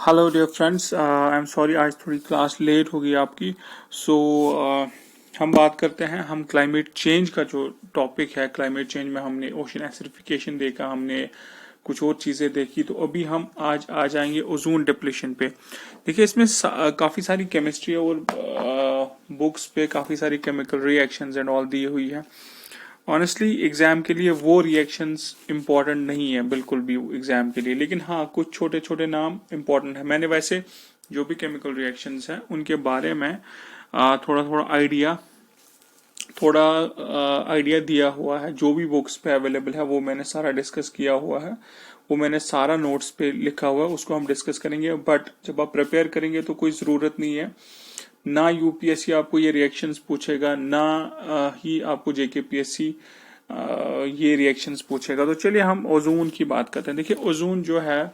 Hello dear friends, I am sorry आज थोड़ी class late हो गई आपकी। सो हम बात करते हैं, हम क्लाइमेट चेंज का जो टॉपिक है, क्लाइमेट चेंज में हमने ओशन एसिडिफिकेशन देखा, हमने कुछ और चीज़ें देखी। तो अभी हम आज आ जाएंगे ओजोन डिप्लीशन पे। देखिए इसमें काफ़ी सारी केमिस्ट्री और बुक्स पे काफ़ी सारी chemical reactions and all the हुई है। ऑनेस्टली एग्जाम के लिए वो रिएक्शंस इम्पोर्टेंट नहीं है बिल्कुल भी एग्जाम के लिए, लेकिन हाँ कुछ छोटे छोटे नाम इम्पोर्टेंट है। मैंने वैसे जो भी केमिकल रिएक्शंस हैं उनके बारे में थोड़ा थोड़ा आइडिया दिया हुआ है। जो भी बुक्स पे अवेलेबल है वो मैंने सारा डिस्कस किया हुआ है, वो मैंने सारा नोट्स पे लिखा हुआ है, उसको हम डिस्कस करेंगे। बट जब आप प्रिपेयर करेंगे तो कोई ज़रूरत नहीं है, ना यूपीएससी आपको ये रिएक्शंस पूछेगा, ना ही आपको जेकेपीएससी ये रिएक्शंस पूछेगा। तो चलिए हम ओजोन की बात करते हैं। देखिए ओजोन जो है,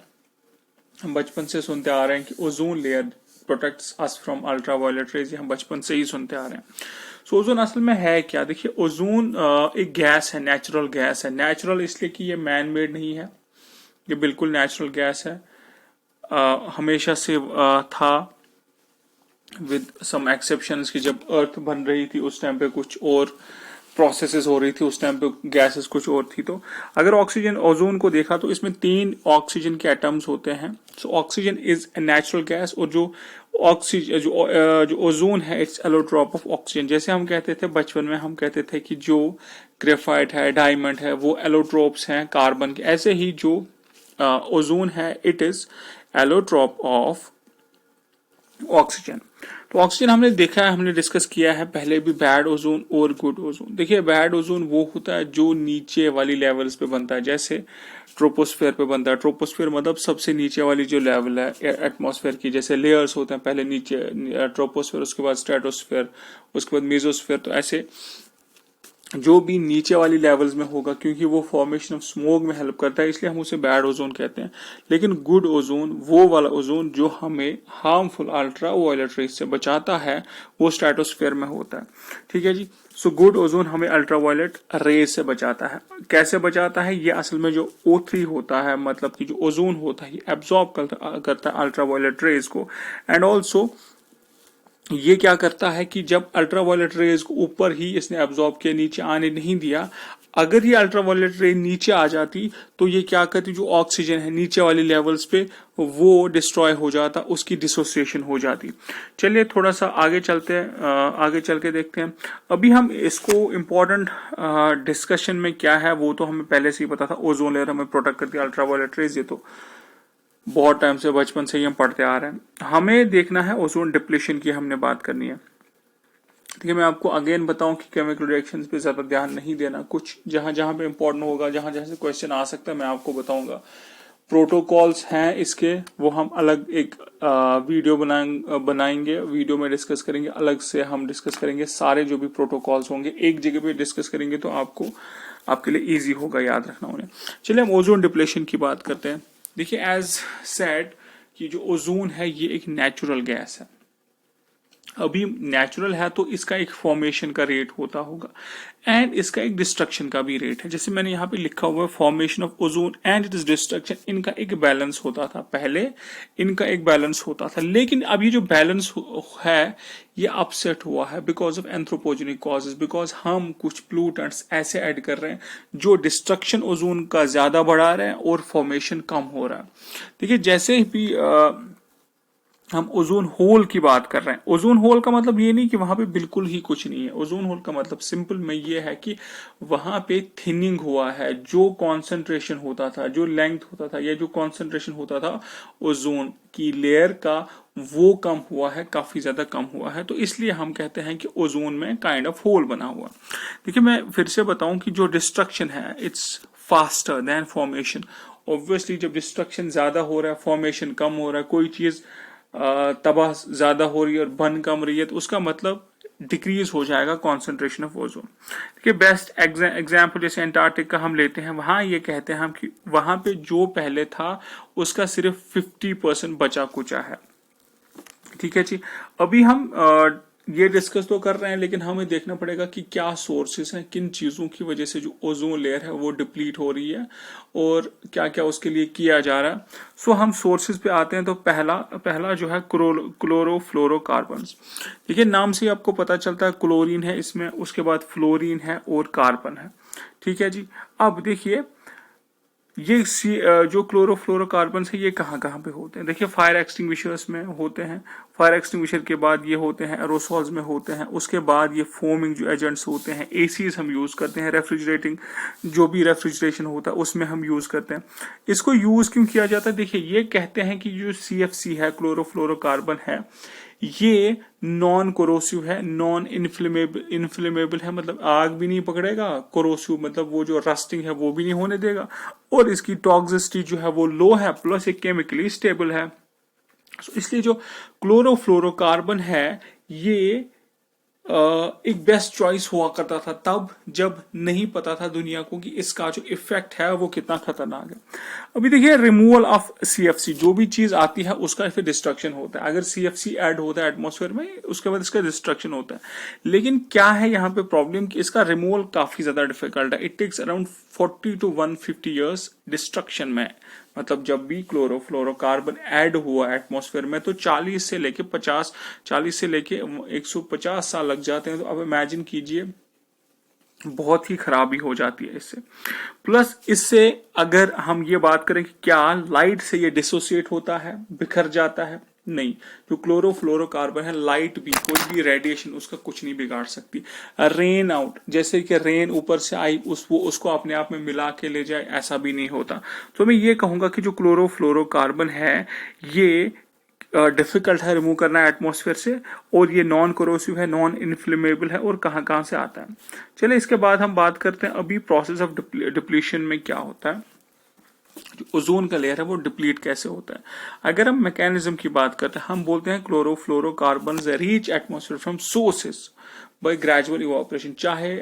हम बचपन से सुनते आ रहे हैं कि ozone layer protects us from ultraviolet rays, हम बचपन से ही सुनते आ रहे हैं। सो ओजोन असल में है क्या? देखिए ओजोन एक गैस है, नेचुरल गैस है। नेचुरल इसलिए कि ये मैन मेड नहीं है, ये बिल्कुल नेचुरल गैस है, हमेशा से था, विद सम एक्सेप्शंस कि जब अर्थ बन रही थी उस टाइम पे कुछ और प्रोसेसेस हो रही थी, उस टाइम पे गैसेस कुछ और थी। तो अगर ऑक्सीजन ओजोन को देखा तो इसमें 3 ऑक्सीजन के एटम्स होते हैं। So oxygen is a natural gas, और जो ऑक्सीजन जो ओजोन है इट्स एलोट्रॉप ऑफ ऑक्सीजन। जैसे हम कहते थे बचपन में, हम कहते थे कि जो ग्रेफाइट है, डायमंड है, वो एलोट्रोप्स हैं कार्बन के, ऐसे ही जो ओजोन है it is allotrope of oxygen. तो ऑक्सीजन हमने देखा है, हमने डिस्कस किया है पहले भी, बैड ओजोन और गुड ओजोन। देखिए बैड ओजोन वो होता है जो नीचे वाली लेवल्स पे बनता है, जैसे ट्रोपोस्फेयर पे बनता है। ट्रोपोस्फेयर मतलब सबसे नीचे वाली जो लेवल है एटमॉस्फेयर की, जैसे लेयर्स होते हैं, पहले नीचे ट्रोपोस्फेयर, उसके बाद स्ट्रेटोस्फेयर, उसके बाद मेसोस्फेयर। तो ऐसे जो भी नीचे वाली लेवल्स में होगा, क्योंकि वो फॉर्मेशन ऑफ स्मोक में हेल्प करता है, इसलिए हम उसे बैड ओजोन कहते हैं। लेकिन गुड ओजोन वो वाला ओजोन जो हमें हार्मफुल अल्ट्रा वायलेट रेज से बचाता है, वो स्ट्रेटोस्फेयर में होता है। ठीक है जी। सो गुड ओजोन हमें अल्ट्रा वायलेट रेज से बचाता है। कैसे बचाता है? ये असल में जो O3 होता है, मतलब कि जो ओजोन होता है, ये एब्जॉर्ब करता है अल्ट्रा वायलेट रेज को। एंड ऑल्सो ये क्या करता है कि जब अल्ट्रावायलेट रेज को ऊपर ही इसने एब्जॉर्ब किया, नीचे आने नहीं दिया, अगर ये अल्ट्रावायलेट रे नीचे आ जाती तो ये क्या करती, जो ऑक्सीजन है नीचे वाली लेवल्स पे वो डिस्ट्रॉय हो जाता, उसकी डिसोसिएशन हो जाती। चलिए थोड़ा सा आगे चलते हैं, आगे चल के देखते हैं। अभी हम इसको इम्पोर्टेंट डिस्कशन में क्या है वो तो हमें पहले से ही पता था, ओजोन लेयर हमें प्रोटेक्ट करती है अल्ट्रावायलेट रेज, ये तो बहुत टाइम से बचपन से ही हम पढ़ते आ रहे हैं। हमें देखना है ओजोन डिप्लीशन की, हमने बात करनी है। ठीक है, मैं आपको अगेन बताऊं कि केमिकल रिएक्शंस पे ज्यादा ध्यान नहीं देना, कुछ जहां जहां पे इंपॉर्टेंट होगा, जहां जहां से क्वेश्चन आ सकता है मैं आपको बताऊंगा। प्रोटोकॉल्स हैं इसके, वो हम अलग एक वीडियो बनाएंगे, वीडियो में डिस्कस करेंगे, अलग से हम डिस्कस करेंगे सारे जो भी प्रोटोकॉल्स होंगे, एक जगह पे डिस्कस करेंगे तो आपको आपके लिए इजी होगा याद रखना उन्हें। चलिए हम ओजोन डिप्लेशन की बात करते हैं। देखिए एज सेड कि जो ओजोन है ये एक नेचुरल गैस है। अभी नेचुरल है तो इसका एक फॉर्मेशन का रेट होता होगा एंड इसका एक डिस्ट्रक्शन का भी रेट है। जैसे मैंने यहाँ पे लिखा हुआ है formation of ozone and it is destruction, इनका एक बैलेंस होता था पहले, इनका एक बैलेंस होता था, लेकिन अब ये जो बैलेंस है ये अपसेट हुआ है because of anthropogenic causes, because हम कुछ प्लूटेंट्स ऐसे ऐड कर रहे हैं जो डिस्ट्रक्शन ओजोन का ज्यादा बढ़ा रहे हैं और फॉर्मेशन कम हो रहा है। देखिए जैसे भी हम ओजोन होल की बात कर रहे हैं, ओजोन होल का मतलब ये नहीं कि वहां पे बिल्कुल ही कुछ नहीं है। ओजोन होल का मतलब सिंपल में ये है कि वहां पे थिनिंग हुआ है, जो कॉन्सेंट्रेशन होता था, जो लेंथ होता था या जो कॉन्सेंट्रेशन होता था ओजोन की लेयर का, वो कम हुआ है, काफी ज्यादा कम हुआ है। तो इसलिए हम कहते हैं कि ओजोन में काइंड ऑफ होल बना हुआ। देखिए मैं फिर से बताऊं कि जो डिस्ट्रक्शन है it's faster than formation. Obviously जब डिस्ट्रक्शन ज्यादा हो रहा है, फॉर्मेशन कम हो रहा है, कोई चीज तबाह ज्यादा हो रही है और बन कम रही है, तो उसका मतलब डिक्रीज हो जाएगा कॉन्सेंट्रेशन ऑफ ओजोन। देखिए बेस्ट एग्जाम्पल जैसे एंटार्क्टिक का हम लेते हैं, वहां ये कहते हैं हम कि वहां पे जो पहले था उसका सिर्फ 50% बचा कुचा है। ठीक है जी। अभी हम ये डिस्कस तो कर रहे हैं, लेकिन हमें देखना पड़ेगा कि क्या सोर्सेस हैं, किन चीज़ों की वजह से जो ओजोन लेयर है वो डिप्लीट हो रही है और क्या क्या उसके लिए किया जा रहा है। सो हम सोर्सेस पे आते हैं। तो पहला पहला जो है क्लोरोफ्लोरोकार्बन्स। देखिए नाम से ही आपको पता चलता है क्लोरीन है इसमें, उसके बाद फ्लोरीन है और कार्बन है। ठीक है जी। अब देखिए ये जो क्लोरोफ्लोरोकार्बन है ये कहाँ कहाँ पे होते हैं। देखिए फायर एक्सटिंग्विशर्स में होते हैं, फायर एक्सटिंग्विशर के बाद ये होते हैं एरोसॉल्स में होते हैं, उसके बाद ये फोमिंग जो एजेंट्स होते हैं, एसीज हम यूज करते हैं, रेफ्रिजरेटिंग जो भी रेफ्रिजरेशन होता है उसमें हम यूज करते हैं। इसको यूज क्यों किया जाता है? देखिए ये कहते हैं कि जो CFC है, क्लोरोफ्लोरोकार्बन है, ये नॉन कोरोसिव है, नॉन इन्फ्लेमेबल है, मतलब आग भी नहीं पकड़ेगा, कोरोसिव मतलब वो जो रस्टिंग है वो भी नहीं होने देगा, और इसकी टॉक्सिसिटी जो है वो लो है, प्लस ये केमिकली स्टेबल है। इसलिए जो क्लोरोफ्लोरोकार्बन है ये एक बेस्ट चॉइस हुआ करता था तब जब नहीं पता था दुनिया को कि इसका जो इफेक्ट है वो कितना खतरनाक है। अभी देखिए रिमूवल ऑफ CFC, जो भी चीज आती है उसका फिर डिस्ट्रक्शन होता है। अगर CFC ऐड होता है एटमॉस्फेयर में उसके बाद इसका डिस्ट्रक्शन होता है। लेकिन क्या है यहाँ पे प्रॉब्लम कि इसका रिमूवल काफी ज्यादा डिफिकल्ट है। It takes around 40 to 150 years destruction में। मतलब जब भी क्लोरोफ्लोरोकार्बन ऐड हुआ एटमॉस्फेयर में तो 40 से लेके 150 साल लग जाते हैं। तो अब इमेजिन कीजिए बहुत ही खराबी हो जाती है इससे। प्लस इससे अगर हम ये बात करें कि क्या लाइट से ये डिसोसिएट होता है, बिखर जाता है? नहीं। जो क्लोरोफ्लोरोकार्बन है लाइट भी, कोई भी रेडिएशन उसका कुछ नहीं बिगाड़ सकती। रेन आउट, जैसे कि रेन ऊपर से आई उसको अपने आप में मिला के ले जाए, ऐसा भी नहीं होता। तो मैं ये कहूंगा कि जो क्लोरोफ्लोरोकार्बन है ये डिफिकल्ट है रिमूव करना एटमॉस्फेयर से, और ये नॉन कोरोसिव है, नॉन इन्फ्लेमेबल है, और कहाँ कहाँ से आता है। चलिए इसके बाद हम बात करते हैं अभी प्रोसेस ऑफ डिप्लीशन में क्या होता है, जो ओजोन का लेयर है वो डिप्लीट कैसे होता है। अगर हम मैकेनिज्म की बात करते हैं, हम बोलते हैं chlorofluorocarbon reach atmosphere from sources by gradual evaporation. चाहे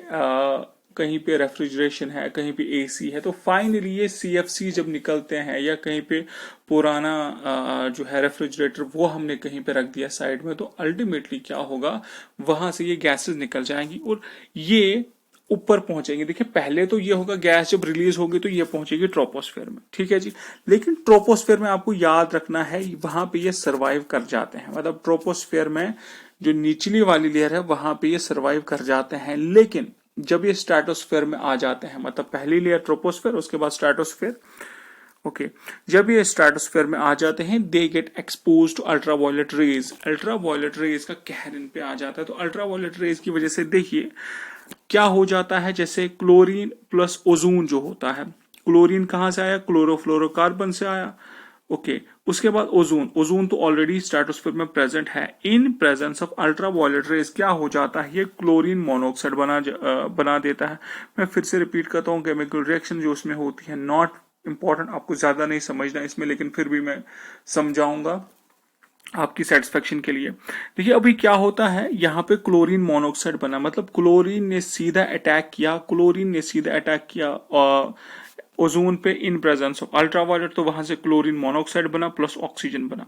कहीं पे रेफ्रिजरेशन है, कहीं पे AC है, तो फाइनली ये CFC जब निकलते हैं, या कहीं पे पुराना जो है रेफ्रिजरेटर वो हमने कहीं पे रख दिया साइड में, तो अल्टीमेटली क्या होगा, वहां से ये गैसेस निकल जाएंगी और ये ऊपर पहुंचेंगे। देखिए पहले तो ये होगा, गैस जब रिलीज होगी तो ये पहुंचेगी ट्रोपोस्फेयर में, ठीक है जी। लेकिन ट्रोपोस्फेयर में आपको याद रखना है वहां पे ये सर्वाइव कर जाते हैं, मतलब ट्रोपोस्फेयर में जो निचली वाली लेयर है वहां पे ये सर्वाइव कर जाते हैं। लेकिन जब ये स्ट्रेटोस्फेयर में आ जाते हैं, मतलब पहली लेयर ट्रोपोस्फेयर, उसके बाद स्ट्रेटोस्फेयर, ओके, जब ये स्ट्रेटोस्फेयर में आ जाते हैं they get expose to ultraviolet rays. Ultraviolet rays का कहर इन पे आ जाता है। तो अल्ट्रावायलेट रेज की वजह से देखिए क्या हो जाता है, जैसे क्लोरीन प्लस ओजोन जो होता है, क्लोरीन कहां से आया, क्लोरोफ्लोरोकार्बन से आया, ओके। उसके बाद ओजोन, ओजोन तो ऑलरेडी स्ट्रेटोस्फेयर में प्रेजेंट है। इन प्रेजेंस ऑफ अल्ट्रावायलेट रेज क्या हो जाता है, ये क्लोरीन मोनोऑक्साइड बना देता है। मैं फिर से रिपीट करता हूँ, केमिकल रिएक्शन जो उसमें होती है नॉट इंपॉर्टेंट, आपको ज्यादा नहीं समझना इसमें, लेकिन फिर भी मैं समझाऊंगा आपकी सेटिस्फेक्शन के लिए। देखिए अभी क्या होता है, यहाँ पे क्लोरीन मोनोऑक्साइड बना, मतलब क्लोरीन ने सीधा अटैक किया ओजोन पे इन प्रेजेंस ऑफ अल्ट्रावायलेट, तो वहां से क्लोरीन मोनोऑक्साइड बना प्लस ऑक्सीजन बना।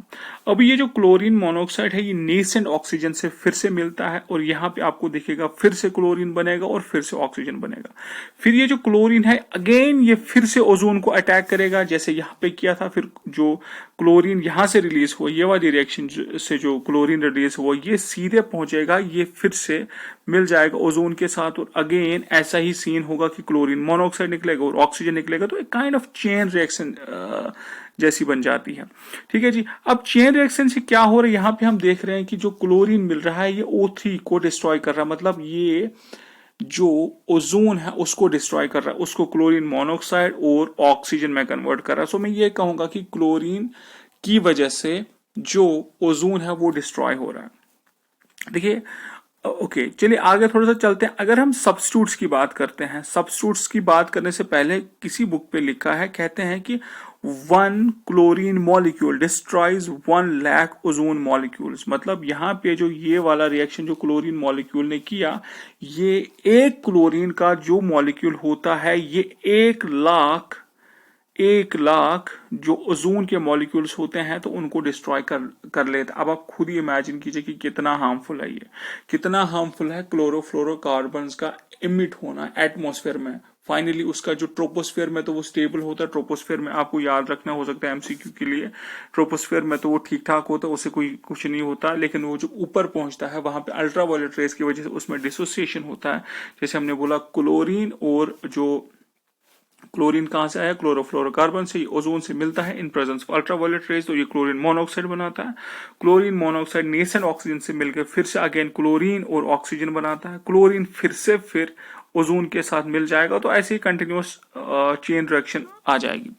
अब ये जो क्लोरीन मोनोऑक्साइड है ये नेसेंट ऑक्सीजन से फिर से मिलता है, और यहाँ पे आपको दिखेगा फिर से क्लोरीन बनेगा और फिर से ऑक्सीजन बनेगा। फिर ये जो क्लोरीन है अगेन ये फिर से ओजोन को अटैक करेगा जैसे यहाँ पे किया था। फिर जो क्लोरीन यहाँ से रिलीज हुआ, ये वाली रिएक्शन से जो क्लोरीन रिलीज हुआ ये सीधे पहुंचेगा, ये फिर से मिल जाएगा ओजोन के साथ, और अगेन ऐसा ही सीन होगा कि क्लोरीन मोनोऑक्साइड निकलेगा और ऑक्सीजन निकलेगा। तो एक काइंड ऑफ चेन रिएक्शन जैसी बन जाती है, ठीक है जी। अब चेन रिएक्शन से क्या हो रहा है, यहाँ पे हम देख रहे हैं कि जो क्लोरीन मिल रहा है ये O3 को डिस्ट्रॉय कर रहा है, मतलब ये जो ओजोन है उसको डिस्ट्रॉय कर रहा है, उसको क्लोरीन मोनोऑक्साइड और ऑक्सीजन में कन्वर्ट कर रहा है। सो मैं ये कहूंगा कि क्लोरीन की वजह से जो ओजोन है वो डिस्ट्रॉय हो रहा है। देखिए ओके, चलिए आगे थोड़ा सा चलते हैं। अगर हम सब्स्टिट्यूट्स की बात करते हैं, सब्स्टिट्यूट्स की बात करने से पहले किसी बुक पे लिखा है, कहते हैं कि 1 chlorine molecule destroys 1 lakh ozone molecules. मतलब यहाँ पे जो ये वाला रिएक्शन जो क्लोरीन मॉलिक्यूल ने किया, ये एक क्लोरीन का जो मॉलिक्यूल होता है ये 1 लाख 1 लाख जो ओजोन के मॉलिक्यूल्स होते हैं तो उनको डिस्ट्रॉय कर लेता। अब आप खुद ही इमेजिन कीजिए कि कितना हार्मफुल है ये, कितना हार्मफुल है क्लोरोफ्लोरोकार्बन्स का इमिट होना एटमॉस्फेयर में। फाइनली उसका जो ट्रोपोस्फेयर में तो वो स्टेबल होता है, ट्रोपोस्फेयर में आपको याद रखना हो सकता है एमसीक्यू के लिए, ट्रोपोस्फेयर में तो वो ठीक ठाक होता है, उससे कोई कुछ नहीं होता, लेकिन वो जो ऊपर पहुंचता है वहां पे अल्ट्रावायलेट रेस की वजह से उसमें डिसोसिएशन होता है। जैसे हमने बोला क्लोरीन, और जो क्लोरीन कहां से आया, क्लोरोफ्लोरोकार्बन से, ओजोन से मिलता है इन प्रेजेंस ऑफ अल्ट्रावायलेट रेज, तो ये क्लोरीन मोनोऑक्साइड बनाता है। क्लोरीन मोनोऑक्साइड नेसेंट ऑक्सीजन से मिलकर फिर से अगेन क्लोरीन और ऑक्सीजन बनाता है। क्लोरीन फिर ओजोन के साथ मिल जाएगा, तो ऐसे ही कंटिन्यूअस चेन रिएक्शन आ जाएगी।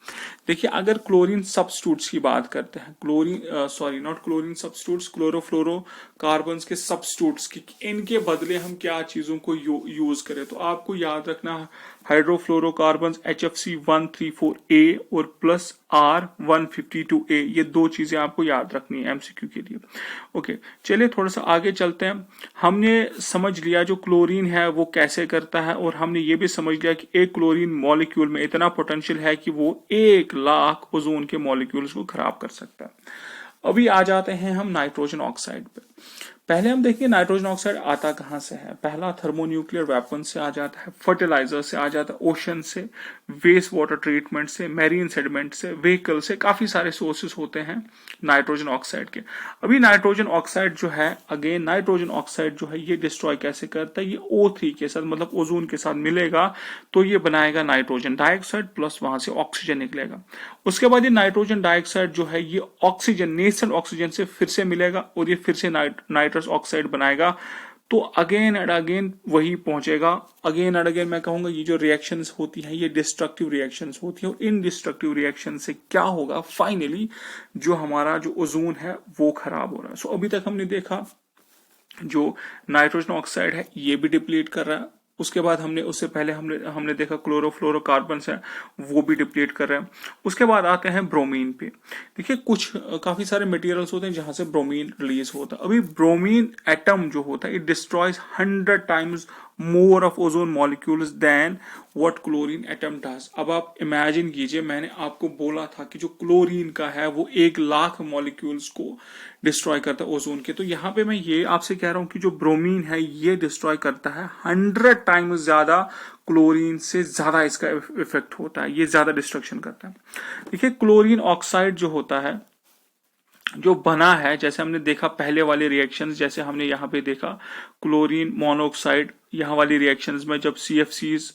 देखिए अगर क्लोरीन सब्स्टिट्यूट्स की बात करते हैं, chlorine sorry not chlorine substitutes, chlorofluorocarbons के सब्स्टिट्यूट्स की, इनके बदले हम क्या चीजों को यूज करें, तो आपको याद रखना हाइड्रोफ्लोरोकार्बन्स HFC134A और प्लस R152A, ये 2 चीजें आपको याद रखनी है एमसीक्यू के लिए। ओके, चलिए थोड़ा सा आगे चलते हैं। हमने समझ लिया जो क्लोरीन है वो कैसे करता है, और हमने ये भी समझ लिया कि एक क्लोरीन मॉलिक्यूल में इतना पोटेंशियल है कि वो 1 लाख ओजोन के मॉलिक्यूल्स को खराब कर सकता है। अभी आ जाते हैं हम नाइट्रोजन ऑक्साइड पे। पहले हम देखिए नाइट्रोजन ऑक्साइड आता कहां से है। पहला थर्मोन्यूक्लियर वेपन से आ जाता है, फर्टिलाइजर से आ जाता है, ओशन से, वेस्ट वाटर ट्रीटमेंट से, मैरीन सेडिमेंट से, व्हीकल से, काफी सारे सोर्सेस होते हैं नाइट्रोजन ऑक्साइड के। अभी नाइट्रोजन ऑक्साइड जो है, अगेन नाइट्रोजन ऑक्साइड जो है ये डिस्ट्रॉय कैसे करता है, ये O3 के साथ मतलब ओजोन के साथ मिलेगा तो ये बनाएगा नाइट्रोजन डाइऑक्साइड, प्लस वहां से ऑक्सीजन निकलेगा। उसके बाद ये नाइट्रोजन डाइऑक्साइड जो है ये ऑक्सीजन, नेसेंट ऑक्सीजन से फिर से मिलेगा और ये फिर से नाइट्रस ऑक्साइड बनाएगा, तो अगेन एंड अगेन वही पहुंचेगा। अगेन एंड अगेन मैं कहूंगा ये जो रिएक्शंस होती हैं ये डिस्ट्रक्टिव रिएक्शंस होती हैं, और इन डिस्ट्रक्टिव रिएक्शन से क्या होगा, फाइनली जो हमारा जो ओजोन है वो खराब हो रहा है। सो अभी तक हमने देखा जो नाइट्रोजन ऑक्साइड है ये भी डिप्लीट कर रहा है। उसके बाद उससे पहले हमने देखा क्लोरोफ्लोरोकार्बन है वो भी डिप्लीट कर रहे हैं। उसके बाद आते हैं ब्रोमीन पे। देखिए कुछ काफी सारे मटेरियल्स होते हैं जहां से ब्रोमीन रिलीज होता है। अभी ब्रोमीन एटम जो होता है it destroys 100 times more of ozone molecules than what chlorine atom does. अब आप इमेजिन कीजिए, मैंने आपको बोला था कि जो क्लोरीन का है वो 1 लाख मॉलिक्यूल्स को डिस्ट्रॉय करता है ओजोन के, तो यहाँ पे मैं ये आपसे कह रहा हूं कि जो ब्रोमीन है ये डिस्ट्रॉय करता है 100 टाइम्स ज्यादा, क्लोरीन से ज्यादा इसका इफेक्ट होता है, ये ज्यादा डिस्ट्रक्शन करता है। देखिए क्लोरीन ऑक्साइड जो होता है जो बना है, जैसे हमने देखा पहले वाले रिएक्शंस, जैसे हमने यहाँ पे देखा क्लोरीन मोनोऑक्साइड, यहाँ वाली रिएक्शंस में जब CFCs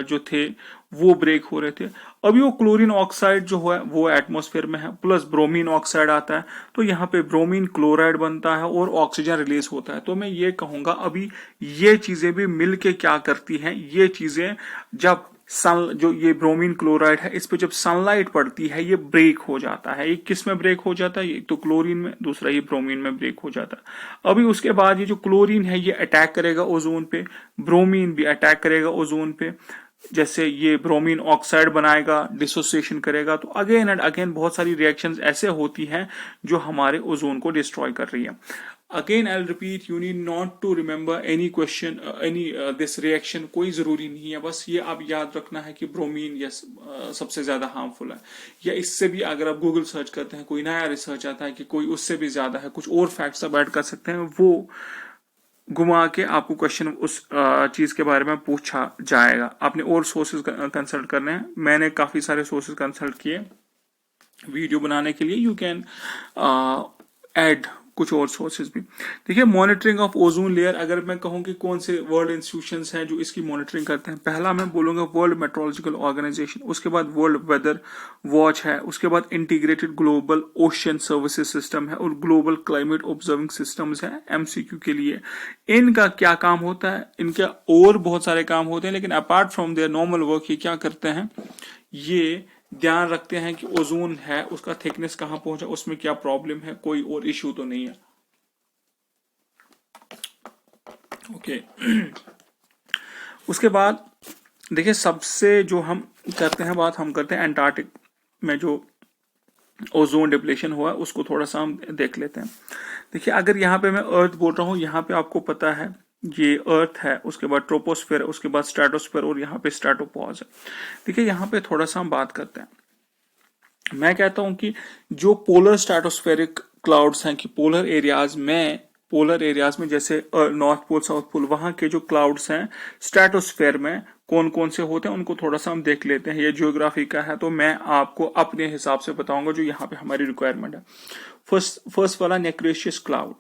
जो थे वो ब्रेक हो रहे थे, अभी वो क्लोरीन ऑक्साइड जो है वो एटमॉस्फेयर में है, प्लस ब्रोमीन ऑक्साइड आता है, तो यहाँ पे ब्रोमीन क्लोराइड बनता है और ऑक्सीजन रिलीज होता है। तो मैं ये कहूंगा अभी ये चीजें भी मिलके क्या करती हैं, ये चीजें जब जो ये ब्रोमीन क्लोराइड है इस पे जब सनलाइट पड़ती है ये ब्रेक हो जाता है। एक किस में ब्रेक हो जाता है, एक तो क्लोरीन में, दूसरा ये ब्रोमीन में ब्रेक हो जाता है। अभी उसके बाद ये जो क्लोरीन है ये अटैक करेगा ओजोन पे, ब्रोमीन भी अटैक करेगा ओजोन पे, जैसे ये ब्रोमीन ऑक्साइड बनाएगा, डिसोसिएशन करेगा, तो अगेन एंड अगेन बहुत सारी रिएक्शंस ऐसे होती हैं जो हमारे ओजोन को डिस्ट्रॉय कर रही है। Again I repeat, you need not to remember any question any this reaction, कोई जरूरी नहीं है, बस ये आप याद रखना है कि ब्रोमीन यस सबसे ज्यादा हार्मफुल है, या इससे भी अगर आप गूगल सर्च करते हैं कोई नया रिसर्च आता है कि कोई उससे भी ज्यादा है, कुछ और फैक्ट्स आप ऐड कर सकते हैं, वो घुमा के आपको क्वेश्चन उस चीज के बारे में पूछा जाएगा। आपने और सोर्सेज कंसल्ट करने हैं, मैंने काफी सारे सोर्सेज कंसल्ट किए वीडियो बनाने के लिए, यू कैन ऐड कुछ और सोर्सेज भी। देखिए मॉनिटरिंग ऑफ ओजोन लेयर, अगर मैं कहूं कि कौन से वर्ल्ड इंस्टीट्यूशंस हैं जो इसकी मॉनिटरिंग करते हैं, पहला मैं बोलूंगा वर्ल्ड मेट्रोलॉजिकल ऑर्गेनाइजेशन, उसके बाद वर्ल्ड वेदर वॉच है, उसके बाद integrated global ocean services system है, और ग्लोबल क्लाइमेट ऑब्जर्विंग सिस्टम्स है एमसीक्यू के लिए। इनका क्या काम होता है, इनके और बहुत सारे काम होते हैं, लेकिन apart from there normal work ये क्या करते हैं, ये ध्यान रखते हैं कि ओजोन है उसका थिकनेस कहां पहुंचा, उसमें क्या प्रॉब्लम है, कोई और इश्यू तो नहीं है। ओके उसके बाद देखिए सबसे जो हम करते हैं बात, हम करते हैं एंटार्क्टिक में जो ओजोन डिप्लेशन हुआ उसको थोड़ा सा हम देख लेते हैं। देखिए अगर यहाँ पे मैं अर्थ बोल रहा हूँ, यहाँ पे आपको पता है ये अर्थ है, उसके बाद ट्रोपोस्फेयर, उसके बाद स्ट्रेटोस्फेयर, और यहाँ पे स्ट्रेटोपॉज है। देखिए यहाँ पे थोड़ा सा हम बात करते हैं। मैं कहता हूं कि जो पोलर स्ट्रेटोस्फेरिक क्लाउड्स हैं, कि पोलर एरियाज में जैसे नॉर्थ पोल साउथ पोल, वहां के जो क्लाउड्स हैं स्ट्रेटोस्फेयर में कौन कौन से होते हैं उनको थोड़ा सा हम देख लेते हैं। ये ज्योग्राफी का है तो मैं आपको अपने हिसाब से बताऊंगा जो यहाँ पे हमारी रिक्वायरमेंट है। फर्स्ट वाला नेक्रेशियस क्लाउड,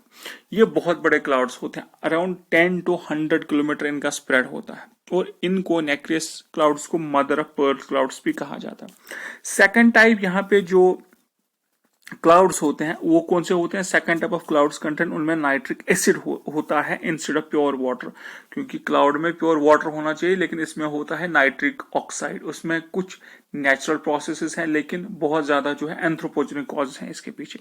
ये बहुत बड़े क्लाउड्स होते हैं, अराउंड 10 to 100 किलोमीटर इनका स्प्रेड होता है, और इनको नेक्रियस क्लाउड्स को मदर ऑफ पर्ल क्लाउड्स भी कहा जाता है। सेकंड टाइप यहाँ पे जो क्लाउड्स होते हैं वो कौन से होते हैं? Second type of clouds content उनमें नाइट्रिक एसिड होता है इंस्टेड ऑफ प्योर वाटर, क्योंकि क्लाउड में प्योर वाटर होना चाहिए लेकिन इसमें होता है नाइट्रिक ऑक्साइड। उसमें कुछ नेचुरल प्रोसेसेस हैं लेकिन बहुत ज्यादा जो है एंथ्रोपोजेनिक कॉजेस हैं इसके पीछे।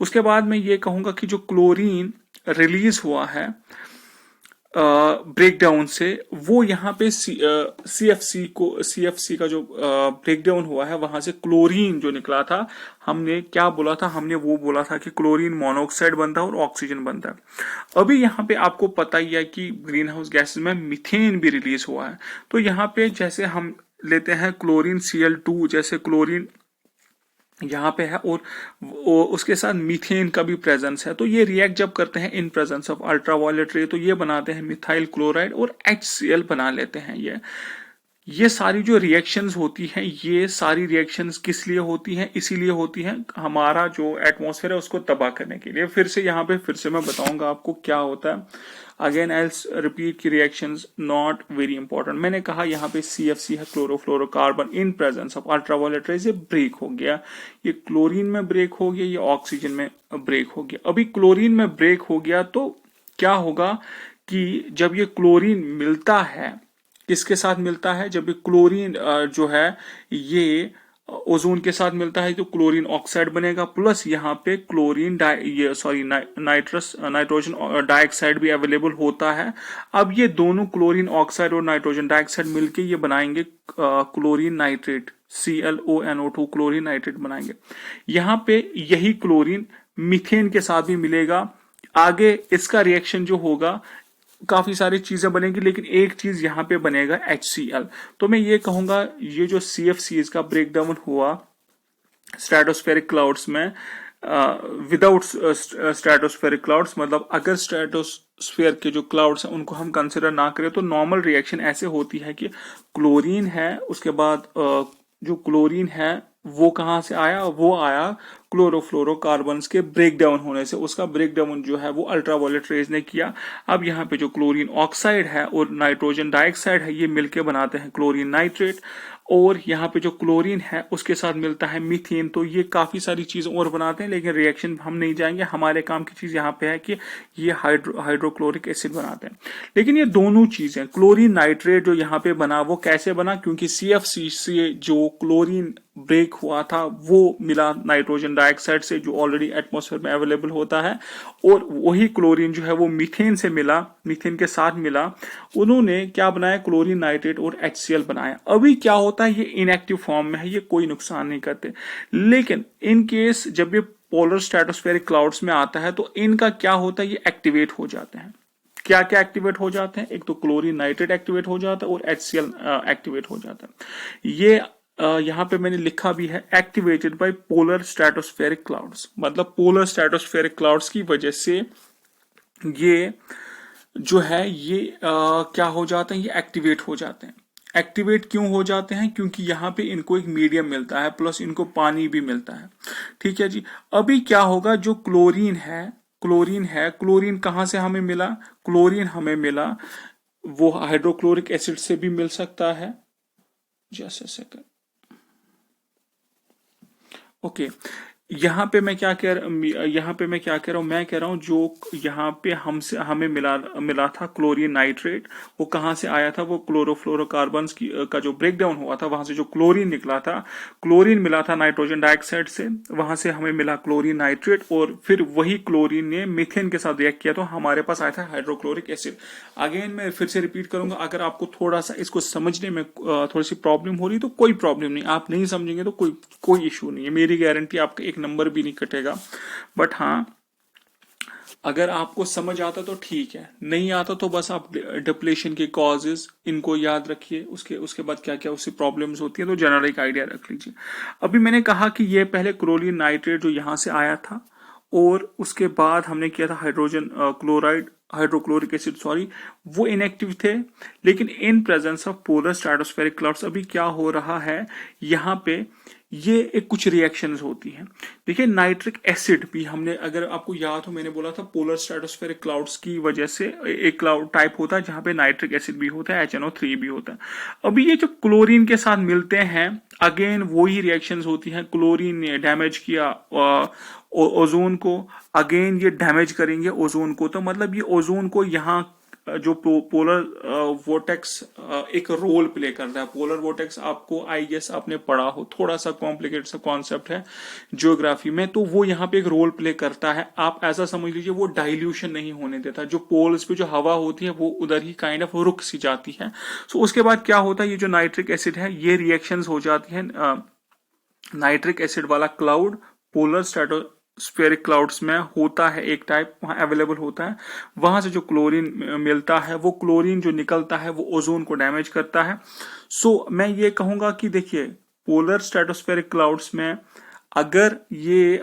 उसके बाद मैं ये कहूंगा कि जो क्लोरीन रिलीज हुआ है ब्रेकडाउन से, वो यहाँ पे सीएफसी का जो ब्रेकडाउन हुआ है वहां से क्लोरीन जो निकला था, हमने क्या बोला था? हमने वो बोला था कि क्लोरीन मोनोऑक्साइड बनता है और ऑक्सीजन बनता है। अभी यहाँ पे आपको पता ही है कि ग्रीन हाउस गैसेस में मीथेन भी रिलीज हुआ है। तो यहाँ पे जैसे हम लेते हैं क्लोरीन Cl2, जैसे क्लोरीन यहाँ पे है और उसके साथ मीथेन का भी प्रेजेंस है, तो ये रिएक्ट जब करते हैं इन प्रेजेंस ऑफ अल्ट्रावायलेट रे तो ये बनाते हैं मिथाइल क्लोराइड और HCl बना लेते हैं। ये सारी जो रिएक्शंस होती हैं, ये सारी रिएक्शंस किस लिए होती हैं? इसीलिए होती हैं हमारा जो एटमॉस्फेयर है उसको तबाह करने के लिए। फिर से मैं बताऊंगा आपको क्या होता है। अगेन आई रिपीट की रिएक्शंस नॉट वेरी इंपॉर्टेंट। मैंने कहा यहाँ पे CFC है, chlorofluorocarbon, in presence of ultraviolet rays break हो गया, ये क्लोरीन में ब्रेक हो गया, ये ऑक्सीजन में ब्रेक हो गया। अभी क्लोरीन में ब्रेक हो गया तो क्या होगा कि जब ये क्लोरीन मिलता है, किसके साथ मिलता है? जब ये क्लोरीन जो है ये ओजोन के साथ मिलता है तो क्लोरीन ऑक्साइड बनेगा, प्लस यहाँ पे नाइट्रोजन डाइऑक्साइड भी अवेलेबल होता है। अब ये दोनों क्लोरीन ऑक्साइड और नाइट्रोजन डाइऑक्साइड मिलके ये बनाएंगे chlorine nitrate, ClONO2 chlorine nitrate बनाएंगे। यहाँ पे यही क्लोरीन मीथेन के साथ भी मिलेगा। आगे इसका रिएक्शन जो होगा काफी सारी चीजें बनेगी, लेकिन एक चीज यहां पे बनेगा HCl। तो मैं ये कहूंगा ये जो CFCs का ब्रेकडाउन हुआ स्ट्रेटोस्फेरिक क्लाउड्स में, विदाउट स्ट्रेटोस्फेरिक क्लाउड्स, मतलब अगर स्ट्रेटोस्फेयर के जो क्लाउड्स हैं उनको हम कंसिडर ना करें तो नॉर्मल रिएक्शन ऐसे होती है कि क्लोरीन है, उसके बाद जो क्लोरीन है वो कहां से आया? वो आया क्लोरोफ्लोरोकार्बन्स के ब्रेकडाउन होने से। उसका ब्रेकडाउन जो है वो अल्ट्रावायलेट रेज ने किया। अब यहाँ पे जो क्लोरीन ऑक्साइड है और नाइट्रोजन डाइऑक्साइड है ये मिलके बनाते हैं क्लोरीन नाइट्रेट, और यहाँ पे जो क्लोरीन है उसके साथ मिलता है मीथेन। तो ये काफी सारी चीजें और बनाते हैं, लेकिन रिएक्शन हम नहीं जाएंगे। हमारे काम की चीज यहाँ पे है कि ये हाइड्रोक्लोरिक एसिड बनाते हैं। लेकिन ये दोनों चीजें, क्लोरीन नाइट्रेट जो यहाँ पे बना वो कैसे बना? क्योंकि CFC से जो क्लोरीन ब्रेक हुआ था वो मिला नाइट्रोजन डाइऑक्साइड से जो ऑलरेडी एटमॉस्फेयर में अवेलेबल होता है, और वही क्लोरीन जो है वो मीथेन से मिला, मीथेन के साथ मिला। उन्होंने क्या बनाया? क्लोरीन नाइट्रेट और HCl बनाया। अभी क्या होता है? ये इनएक्टिव फॉर्म में है, ये कोई नुकसान नहीं करते, लेकिन इन केस जब ये पोलर स्ट्रेटोस्फेरिक क्लाउड्स में आता है तो इनका क्या होता है? ये एक्टिवेट हो जाते हैं। क्या क्या एक्टिवेट हो जाते हैं? एक तो क्लोरीन नाइट्रेट एक्टिवेट हो जाता है और HCl एक्टिवेट हो जाता है। ये यहां पे मैंने लिखा भी है activated by polar stratospheric clouds, मतलब पोलर स्ट्रेटोस्फेरिक क्लाउड्स की वजह से ये जो है ये क्या हो जाते हैं? ये एक्टिवेट हो जाते हैं। एक्टिवेट क्यों हो जाते हैं? क्योंकि यहाँ पे इनको एक मीडियम मिलता है, प्लस इनको पानी भी मिलता है। ठीक है जी। अभी क्या होगा? जो क्लोरीन कहाँ से हमें मिला? क्लोरीन हमें मिला वो हाइड्रोक्लोरिक एसिड से भी मिल सकता है। Just a second. ओके, यहाँ पे मैं क्या कह रहा हूँ? मैं कह रहा हूँ जो यहाँ पे हमें मिला था क्लोरीन नाइट्रेट, वो कहाँ से आया था? वो क्लोरोफ्लोरोकार्बन्स का जो ब्रेकडाउन हुआ था वहां से जो क्लोरीन निकला था, क्लोरीन मिला था नाइट्रोजन डाइऑक्साइड से, वहां से हमें मिला क्लोरीन नाइट्रेट, और फिर वही क्लोरीन ने मीथेन के साथ रिएक्ट किया तो हमारे पास आया था हाइड्रोक्लोरिक एसिड। अगेन मैं फिर से रिपीट करूंगा, अगर आपको थोड़ा सा इसको समझने में थोड़ी सी प्रॉब्लम हो रही तो कोई प्रॉब्लम नहीं, आप नहीं समझेंगे तो कोई इशू नहीं है, मेरी गारंटी आपका एक नंबर भी नहीं कटेगा। बट हाँ, अगर आपको समझ आता तो ठीक है, नहीं आता तो बस आप डिप्लेशन के कॉजेज इनको याद रखिए, उसके बाद क्या क्या उससे प्रॉब्लम्स होती है तो जनरल एक आइडिया रख लीजिए। अभी मैंने कहा कि ये पहले क्लोरीन नाइट्रेट जो यहाँ से आया था, और उसके बाद हमने किया था hydrogen chloride, hydrochloric acid sorry, वो इनएक्टिव थे। लेकिन इन presence of polar stratospheric clouds अभी क्या हो रहा है यहाँ पे, ये एक कुछ रिएक्शंस होती हैं। देखिए नाइट्रिक एसिड भी हमने, अगर आपको याद हो, मैंने बोला था पोलर स्ट्रेटोस्फेरिक क्लाउड्स की वजह से एक क्लाउड टाइप होता है जहां पे नाइट्रिक एसिड भी होता है, HNO3 भी होता है। अभी ये जो क्लोरीन के साथ मिलते हैं, अगेन वही रिएक्शंस होती हैं। क्लोरीन ने डैमेज किया ओजोन को, अगेन ये डैमेज करेंगे ओजोन को, तो मतलब ये ओजोन को यहाँ जो पोलर वोटेक्स एक रोल प्ले करता है। पोलर वोटेक्स आपको आई गेस आपने पढ़ा हो, थोड़ा सा कॉम्प्लिकेटेड सा कॉन्सेप्ट है ज्योग्राफी में, तो वो यहाँ पे एक रोल प्ले करता है। आप ऐसा समझ लीजिए वो डाइल्यूशन नहीं होने देता, जो पोल्स पे जो हवा होती है वो उधर ही काइंड ऑफ रुक सी जाती है। सो उसके बाद क्या होता है, ये जो नाइट्रिक एसिड है ये रिएक्शंस हो जाती है। नाइट्रिक एसिड वाला क्लाउड पोलर स्फेरिक क्लाउड्स में होता है, एक टाइप वहां अवेलेबल होता है। वहां से जो क्लोरीन मिलता है, वो क्लोरीन जो निकलता है वो ओजोन को डैमेज करता है। सो मैं ये कहूंगा कि देखिए पोलर स्ट्रेटोस्फेरिक क्लाउड्स में अगर ये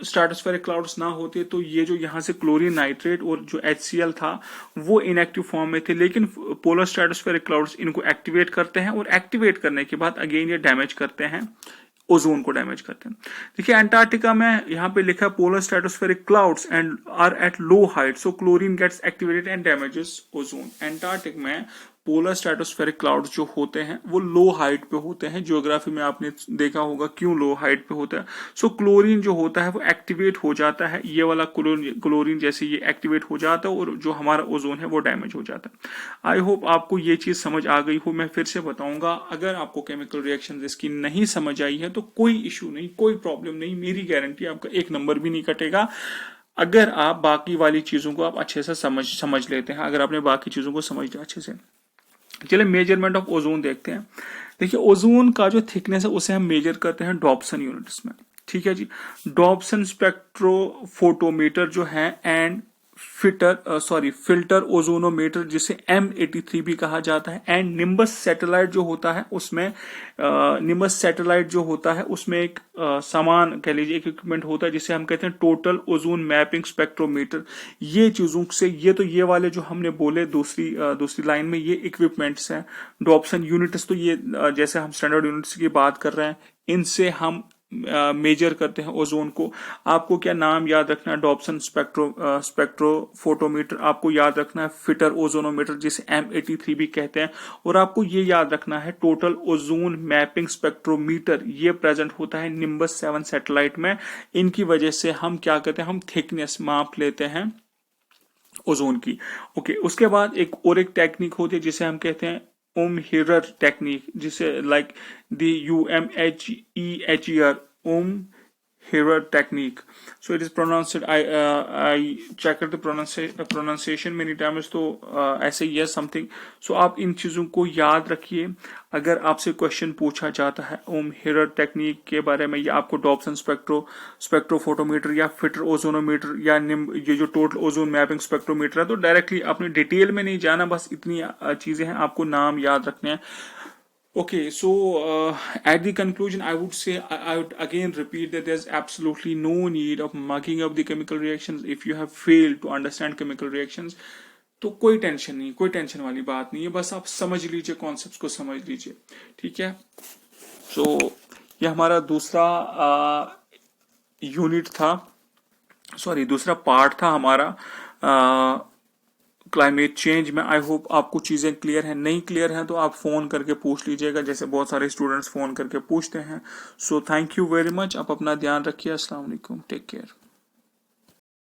स्ट्रेटोस्फेरिक क्लाउड्स ना होते तो ये जो यहाँ से क्लोरीन नाइट्रेट और जो HCl था वो इनएक्टिव फॉर्म में थे। लेकिन पोलर स्ट्रेटोस्फेरिक क्लाउड्स इनको एक्टिवेट करते हैं, और एक्टिवेट करने के बाद अगेन ये डैमेज करते हैं, ओजोन को डैमेज करते हैं। देखिए अंटार्कटिका में यहाँ पे लिखा है polar stratospheric clouds and are at low height, so chlorine gets activated and damages ozone. Antarctic में पोलर स्ट्रेटोस्फेरिक क्लाउड्स जो होते हैं वो लो हाइट पे होते हैं। ज्योग्राफी में आपने देखा होगा क्यों लो हाइट पे होता है। सो क्लोरीन जो होता है वो एक्टिवेट हो जाता है, ये वाला क्लोरीन जैसे ये एक्टिवेट हो जाता है, और जो हमारा ओजोन है वो डैमेज हो जाता है। आई होप आपको ये चीज समझ आ गई हो। मैं फिर से बताऊंगा, अगर आपको केमिकल रिएक्शन इसकी नहीं समझ आई है तो कोई इशू नहीं, कोई प्रॉब्लम नहीं, मेरी गारंटी आपका एक नंबर भी नहीं कटेगा अगर आप बाकी वाली चीजों को आप अच्छे से समझ लेते हैं, अगर आपने बाकी चीजों को समझ लिया अच्छे से। चलिए मेजरमेंट ऑफ ओजोन देखते हैं। देखिए ओजोन का जो थिकनेस है उसे हम मेजर करते हैं डॉप्सन यूनिट्स में, ठीक है जी। डॉप्सन स्पेक्ट्रोफोटोमीटर जो है एंड फिल्टर ओजोनोमीटर जिसे M83 भी कहा जाता है, एंड निम्बस सैटेलाइट जो होता है उसमें निम्बस सैटेलाइट जो होता है उसमें एक सामान कह लीजिए, एक इक्विपमेंट होता है जिसे हम कहते हैं टोटल ओजोन मैपिंग स्पेक्ट्रोमीटर। ये चीजों से ये वाले जो हमने बोले दूसरी लाइन में ये इक्विपमेंट्स हैं। डॉप्सन यूनिट्स तो ये जैसे हम स्टैंडर्ड यूनिट्स की बात कर रहे हैं, इनसे हम मेजर करते हैं ओजोन को। आपको क्या नाम याद रखना है, डॉप्सन स्पेक्ट्रोफोटोमीटर, आपको याद रखना है फिटर ओजोनोमीटर जिसे M83 भी कहते हैं, और आपको ये याद रखना है टोटल ओजोन मैपिंग स्पेक्ट्रोमीटर, ये प्रेजेंट होता है निम्बस 7 सैटेलाइट में। इनकी वजह से हम क्या करते हैं, हम थिकनेस माप लेते हैं ओजोन की। ओके, उसके बाद एक टेक्निक होती है जिसे हम कहते हैं Ohm-Herer टेक्निक, जिसे like the UMHEHER Ohm-Herer technique. So it is pronounced, I checked the pronunciation many times, तो ऐसे ही है समथिंग। सो आप इन चीजों को याद रखिए अगर आपसे क्वेश्चन पूछा जाता है Ohm-Herer टेक्निक के बारे में, या आपको डॉप्सन स्पेक्ट्रोफोटोमीटर या फिटर ओजोनोमीटर या ये जो टोटल ओजोन मैपिंग स्पेक्ट्रोमीटर है, तो डायरेक्टली अपने डिटेल में नहीं जाना, बस इतनी चीजें हैं, आपको नाम याद रखने हैं। Okay, so at the conclusion, I would say, I would again repeat that there's absolutely no need of mugging up the chemical reactions if you have failed to understand chemical reactions. तो कोई tension नहीं, कोई tension वाली बात नहीं है, बस आप समझ लीजिए, कॉन्सेप्ट्स को समझ लीजिए, ठीक है। सो ये हमारा दूसरा यूनिट था, सॉरी दूसरा पार्ट था हमारा क्लाइमेट चेंज में। आई होप आपको चीजें क्लियर हैं, नहीं क्लियर हैं तो आप फोन करके पूछ लीजिएगा, जैसे बहुत सारे स्टूडेंट्स फोन करके पूछते हैं। So thank you very much, आप अपना ध्यान रखिए। अस्सलाम वालेकुम, टेक केयर।